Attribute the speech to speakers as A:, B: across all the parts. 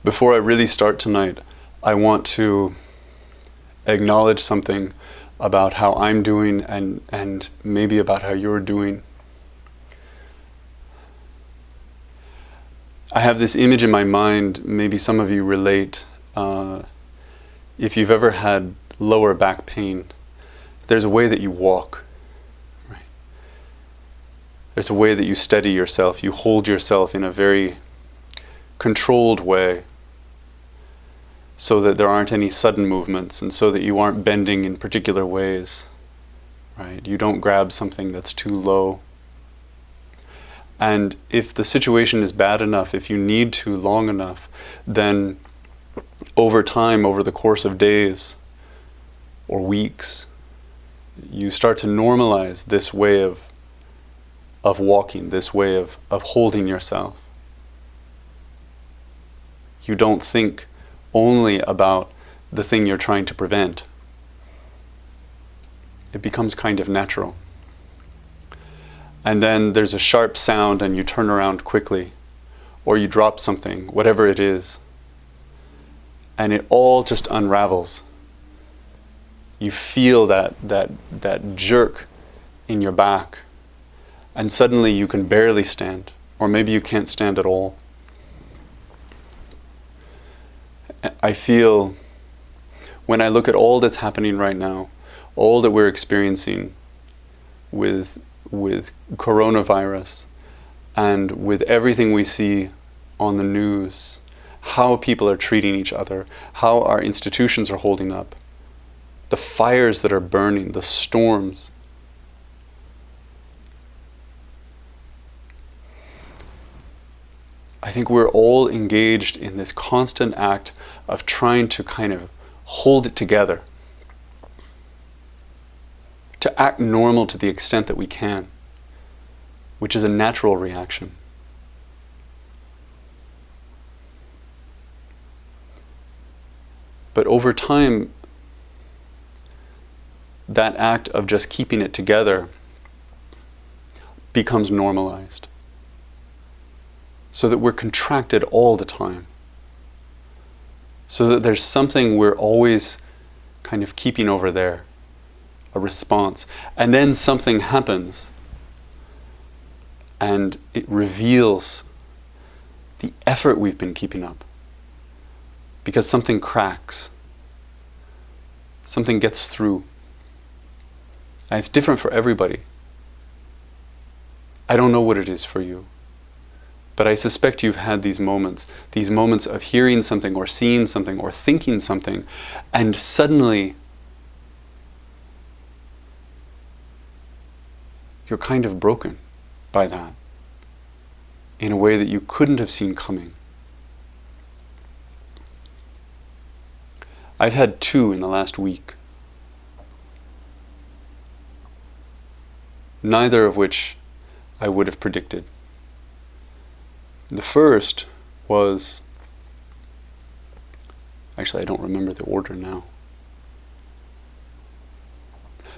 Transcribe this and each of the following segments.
A: Before I really start tonight, I want to acknowledge something about how I'm doing and maybe about how you're doing. I have this image in my mind, maybe some of you relate. If you've ever had lower back pain, there's a way that you walk, right? There's a way that you steady yourself, you hold yourself in a very controlled way so that there aren't any sudden movements and so that you aren't bending in particular ways, right? You don't grab something that's too low. And if the situation is bad enough, if you need to long enough, then over time, over the course of days or weeks, you start to normalize this way of walking, this way of holding yourself. You don't think only about the thing you're trying to prevent. It becomes kind of natural. And then there's a sharp sound and you turn around quickly, or you drop something, whatever it is, and it all just unravels. You feel that jerk in your back, and suddenly you can barely stand, or maybe you can't stand at all. I feel, when I look at all that's happening right now, all that we're experiencing with coronavirus and with everything we see on the news, how people are treating each other, how our institutions are holding up, the fires that are burning, the storms. I think we're all engaged in this constant act of trying to kind of hold it together, to act normal to the extent that we can, which is a natural reaction. But over time, that act of just keeping it together becomes normalized, so that we're contracted all the time, so that there's something we're always kind of keeping over there, a response, and then something happens and it reveals the effort we've been keeping up, because something cracks, something gets through, and it's different for everybody. I don't know what it is for you, but I suspect you've had these moments of hearing something or seeing something or thinking something, and suddenly you're kind of broken by that in a way that you couldn't have seen coming. I've had 2 in the last week, neither of which I would have predicted. The first was, actually I don't remember the order now,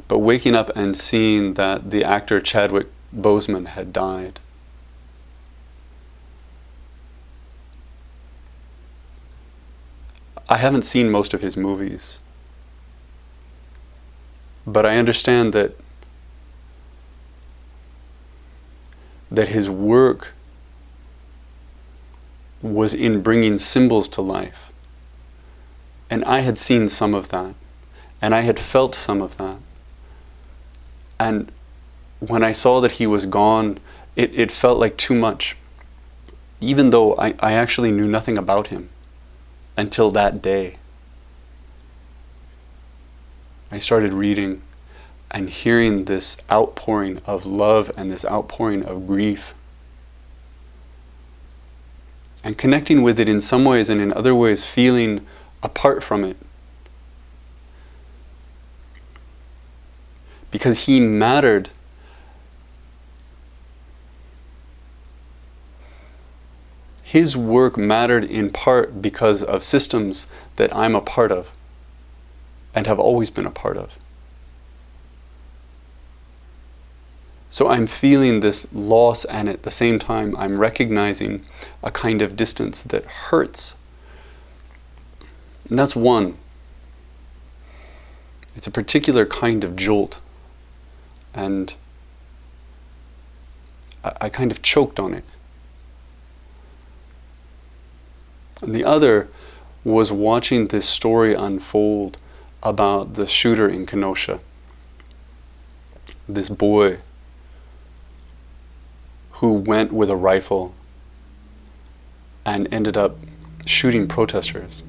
A: but waking up and seeing that the actor Chadwick Boseman had died. I haven't seen most of his movies, but I understand that his work was in bringing symbols to life. And I had seen some of that, and I had felt some of that. And when I saw that he was gone, it felt like too much, even though I actually knew nothing about him until that day. I started reading and hearing this outpouring of love and this outpouring of grief, and connecting with it in some ways, and in other ways feeling apart from it. Because he mattered. His work mattered in part because of systems that I'm a part of and have always been a part of. So I'm feeling this loss, and at the same time I'm recognizing a kind of distance that hurts, And that's one. It's a particular kind of jolt. And I kind of choked on it. And the other was watching this story unfold about the shooter in Kenosha. This boy who went with a rifle and ended up shooting protesters.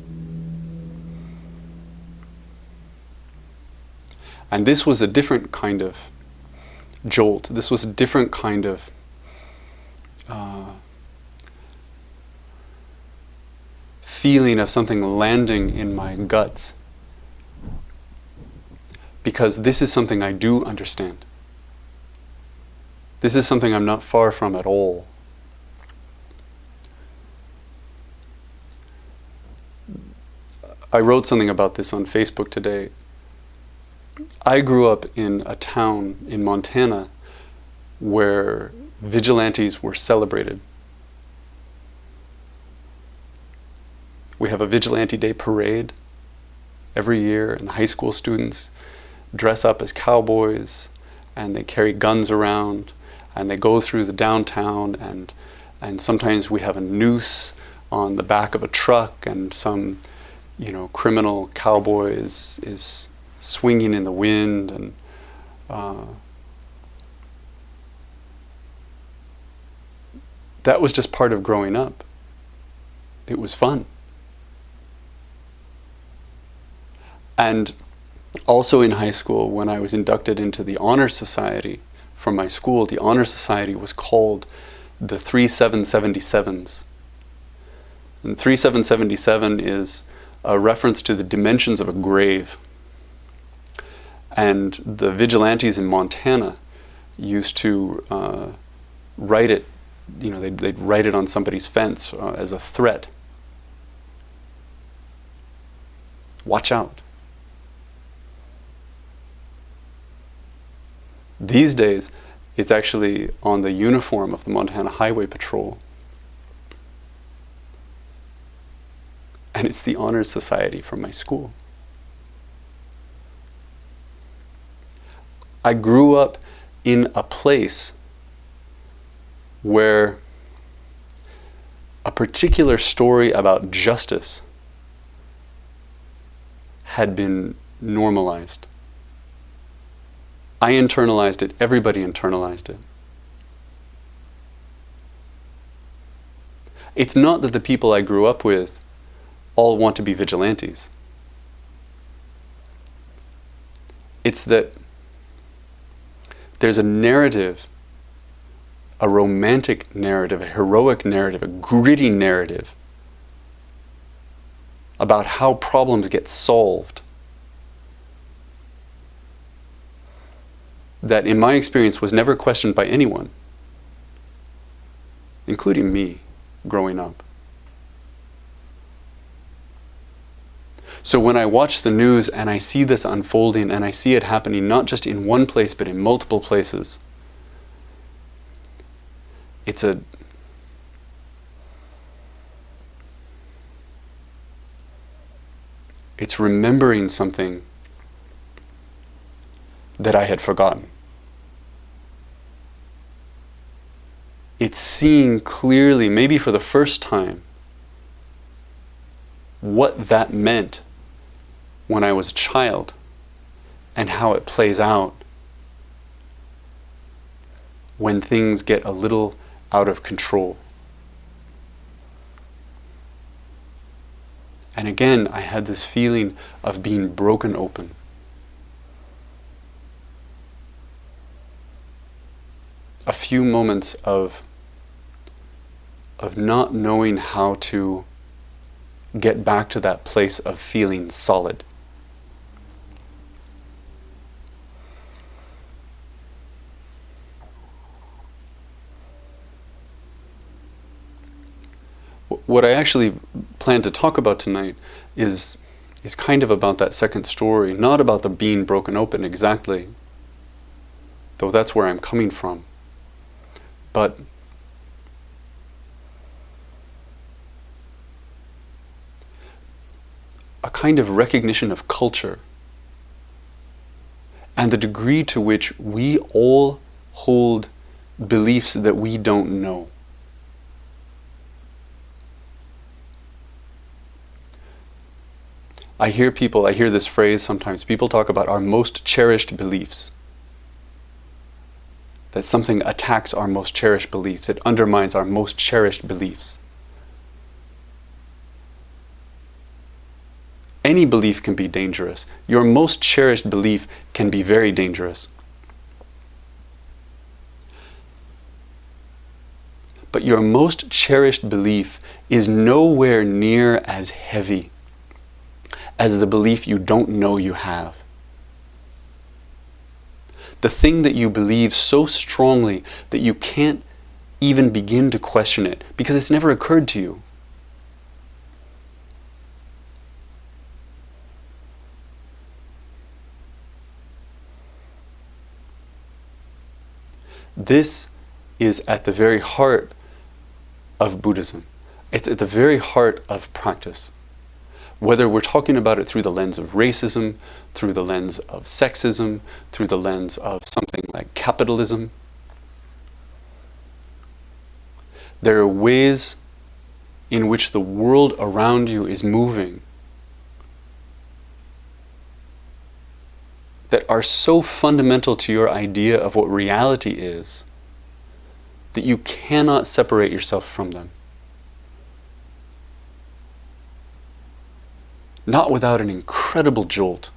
A: And this was a different kind of jolt. This was a different kind of feeling of something landing in my guts. Because this is something I do understand. This is something I'm not far from at all. I wrote something about this on Facebook today. I grew up in a town in Montana where vigilantes were celebrated. We have a Vigilante Day parade every year, and the high school students dress up as cowboys, and they carry guns around, and they go through the downtown, and sometimes we have a noose on the back of a truck, and some, criminal cowboy is swinging in the wind, and that was just part of growing up. It was fun. And also in high school, when I was inducted into the Honor Society from my school, the Honor Society was called the 3777s. And 3777 is a reference to the dimensions of a grave. And the vigilantes in Montana used to write it, they'd write it on somebody's fence as a threat. Watch out. These days, it's actually on the uniform of the Montana Highway Patrol. And it's the Honor Society from my school. I grew up in a place where a particular story about justice had been normalized. I internalized it, everybody internalized it. It's not that the people I grew up with all want to be vigilantes. It's that there's a narrative, a romantic narrative, a heroic narrative, a gritty narrative about how problems get solved that in my experience was never questioned by anyone, including me growing up. So when I watch the news and I see this unfolding and I see it happening not just in one place but in multiple places, it's remembering something that I had forgotten. It's seeing clearly, maybe for the first time, what that meant when I was a child and how it plays out when things get a little out of control. And again, I had this feeling of being broken open. A few moments of not knowing how to get back to that place of feeling solid. What I actually plan to talk about tonight is kind of about that second story, not about the being broken open exactly, though that's where I'm coming from. But a kind of recognition of culture and the degree to which we all hold beliefs that we don't know. I hear this phrase sometimes, people talk about our most cherished beliefs. That something attacks our most cherished beliefs, it undermines our most cherished beliefs. Any belief can be dangerous. Your most cherished belief can be very dangerous. But your most cherished belief is nowhere near as heavy as the belief you don't know you have. The thing that you believe so strongly that you can't even begin to question it because it's never occurred to you. This is at the very heart of Buddhism. It's at the very heart of practice. Whether we're talking about it through the lens of racism, through the lens of sexism, through the lens of something like capitalism, there are ways in which the world around you is moving that are so fundamental to your idea of what reality is that you cannot separate yourself from them. Not without an incredible jolt.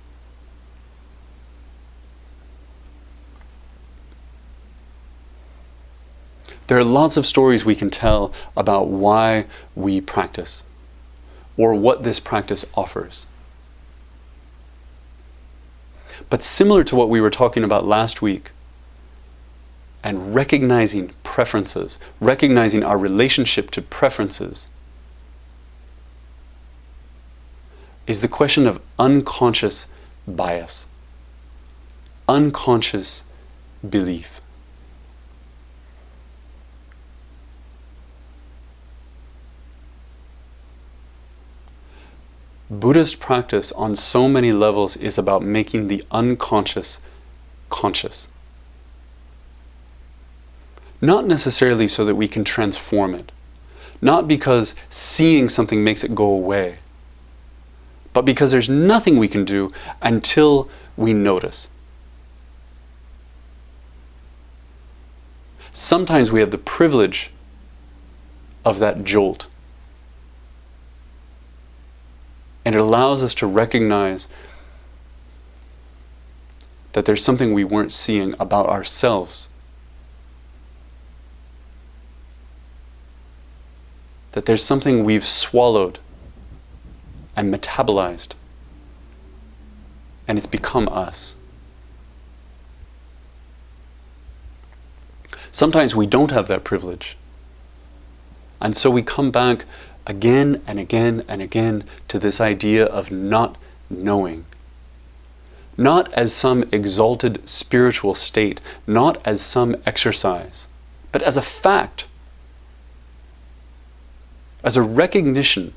A: There are lots of stories we can tell about why we practice, or what this practice offers. But similar to what we were talking about last week, and recognizing preferences, recognizing our relationship to preferences, is the question of unconscious bias, unconscious belief. Buddhist practice on so many levels is about making the unconscious conscious. Not necessarily so that we can transform it, not because seeing something makes it go away, but because there's nothing we can do until we notice. Sometimes we have the privilege of that jolt. And it allows us to recognize that there's something we weren't seeing about ourselves. That there's something we've swallowed and metabolized, and it's become us. Sometimes we don't have that privilege, and so we come back again and again and again to this idea of not knowing. Not as some exalted spiritual state, not as some exercise, but as a fact, as a recognition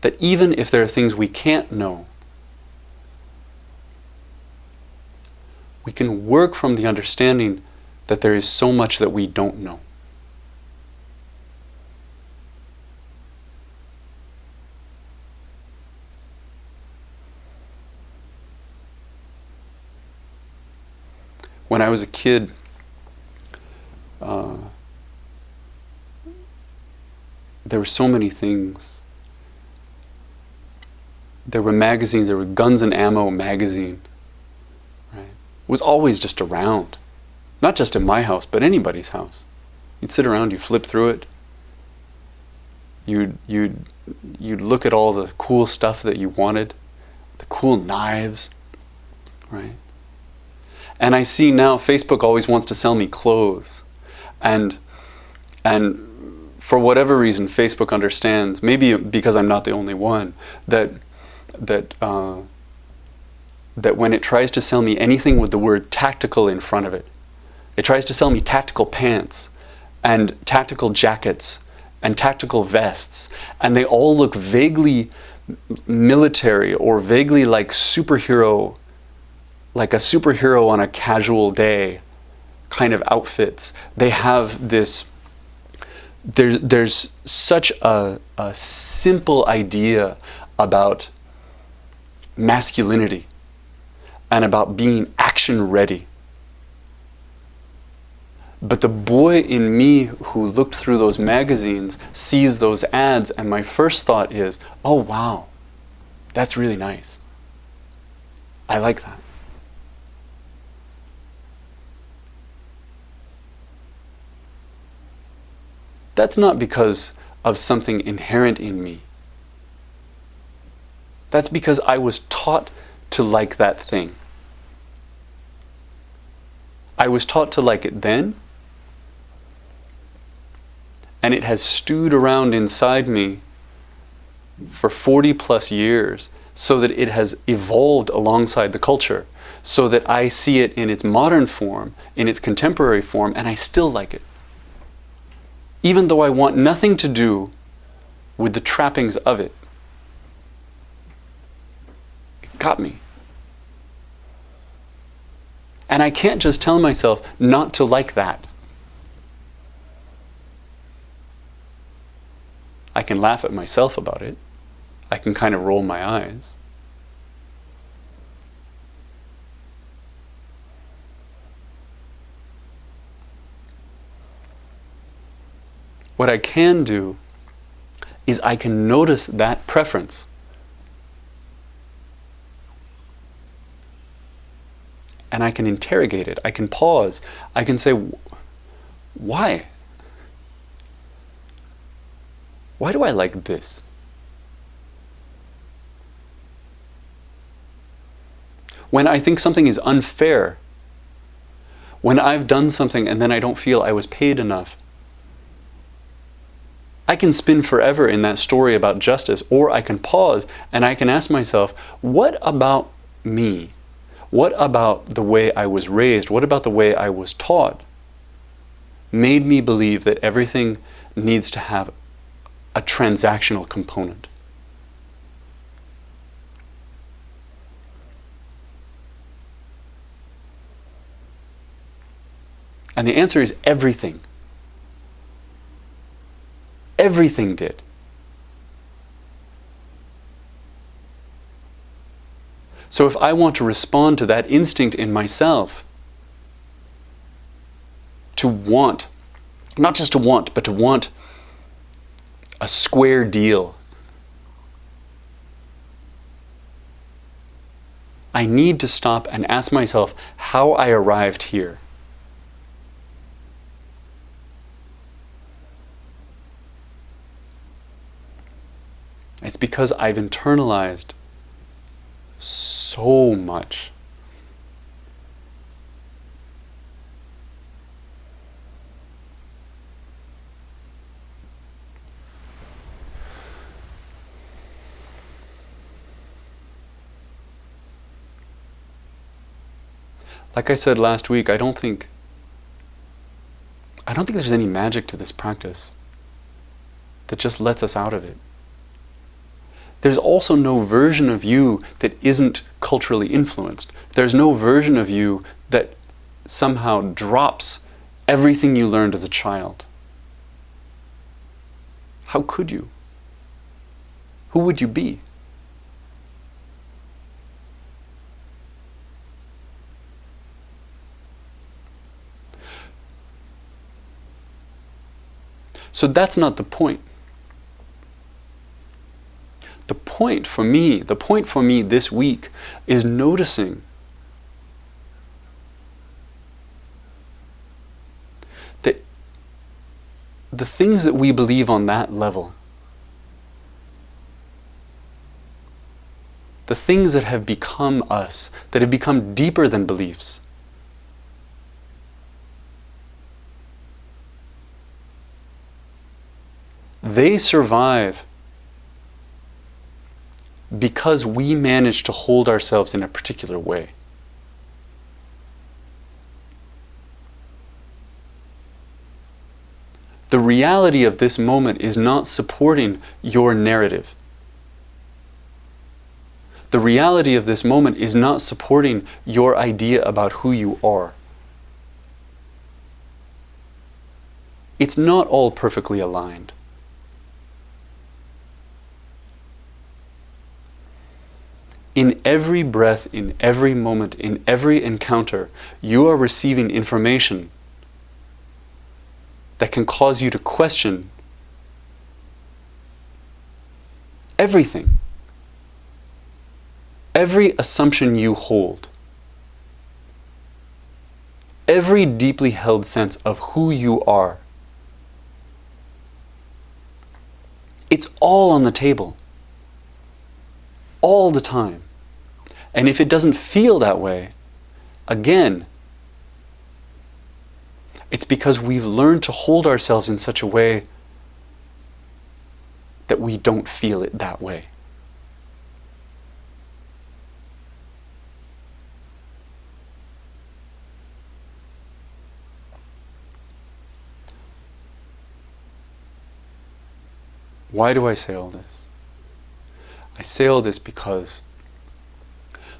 A: that even if there are things we can't know, we can work from the understanding that there is so much that we don't know. When I was a kid, there were so many things. There were magazines, there were Guns and Ammo magazine. Right? It was always just around. Not just in my house, but anybody's house. You'd sit around, you flip through it. You'd look at all the cool stuff that you wanted, the cool knives, right? And I see now Facebook always wants to sell me clothes, and for whatever reason, Facebook understands, maybe because I'm not the only one, that when it tries to sell me anything with the word tactical in front of it, it tries to sell me tactical pants and tactical jackets and tactical vests, and they all look vaguely military or vaguely like a superhero on a casual day kind of outfits. They have this, there's such a simple idea about masculinity and about being action ready. But the boy in me who looked through those magazines sees those ads, and my first thought is, oh wow, that's really nice. I like that. That's not because of something inherent in me. That's because I was taught to like that thing. I was taught to like it then, and it has stewed around inside me for 40 plus years, so that it has evolved alongside the culture, so that I see it in its modern form, in its contemporary form, and I still like it. Even though I want nothing to do with the trappings of it. It got me. And I can't just tell myself not to like that. I can laugh at myself about it. I can kind of roll my eyes. What I can do is I can notice that preference. And I can interrogate it. I can pause. I can say, why? Why do I like this? When I think something is unfair, when I've done something and then I don't feel I was paid enough, I can spin forever in that story about justice, or I can pause and I can ask myself, what about me? What about the way I was raised? What about the way I was taught made me believe that everything needs to have a transactional component? And the answer is everything. Everything did. So if I want to respond to that instinct in myself, to want, not just to want, but to want a square deal, I need to stop and ask myself how I arrived here. It's because I've internalized so much. Like I said last week, I don't think there's any magic to this practice that just lets us out of it. There's also no version of you that isn't culturally influenced. There's no version of you that somehow drops everything you learned as a child. How could you? Who would you be? So that's not the point. The point for me this week is noticing that the things that we believe on that level, the things that have become us, that have become deeper than beliefs, they survive because we manage to hold ourselves in a particular way. The reality of this moment is not supporting your narrative. The reality of this moment is not supporting your idea about who you are. It's not all perfectly aligned. In every breath, in every moment, in every encounter, you are receiving information that can cause you to question everything. Every assumption you hold, every deeply held sense of who you are, it's all on the table, all the time. And if it doesn't feel that way, again, it's because we've learned to hold ourselves in such a way that we don't feel it that way. Why do I say all this? I say all this because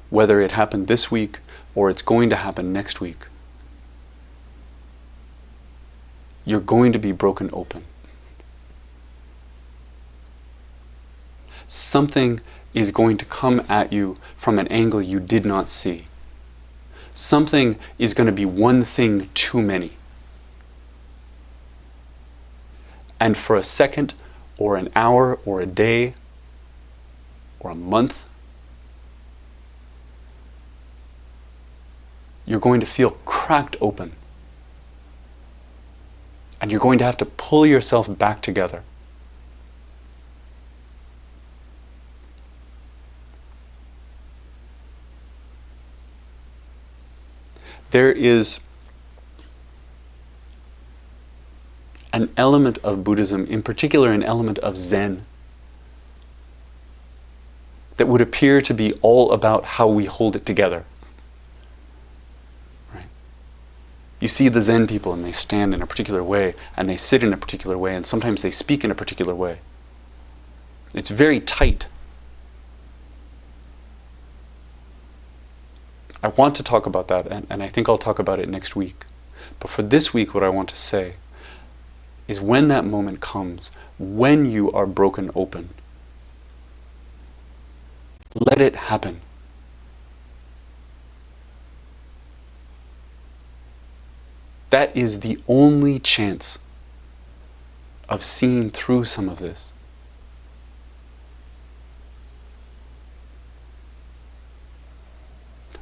A: whether it happened this week or it's going to happen next week, you're going to be broken open. Something is going to come at you from an angle you did not see. Something is going to be one thing too many. And for a second, or an hour, or a day, or a month, you're going to feel cracked open. And you're going to have to pull yourself back together. There is an element of Buddhism, in particular an element of Zen, that would appear to be all about how we hold it together. Right? You see the Zen people and they stand in a particular way, and they sit in a particular way, and sometimes they speak in a particular way. It's very tight. I want to talk about that, and I think I'll talk about it next week. But for this week, what I want to say is when that moment comes, when you are broken open, let it happen. That is the only chance of seeing through some of this.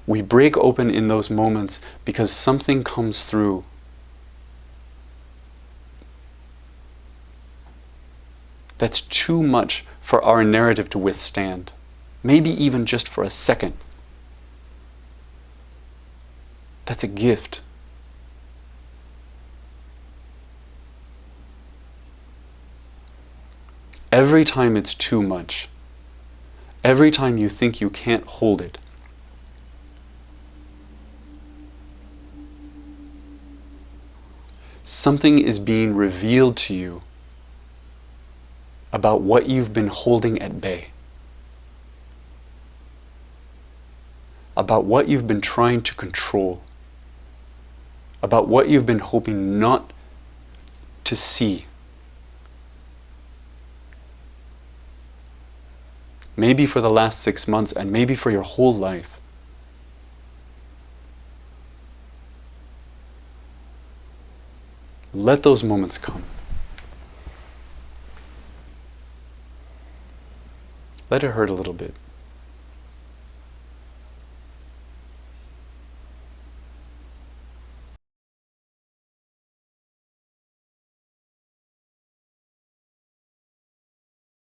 A: We break open in those moments because something comes through that's too much for our narrative to withstand. Maybe even just for a second. That's a gift. Every time it's too much, every time you think you can't hold it, something is being revealed to you about what you've been holding at bay, about what you've been trying to control, about what you've been hoping not to see. Maybe for the last 6 months, and maybe for your whole life. Let those moments come. Let it hurt a little bit.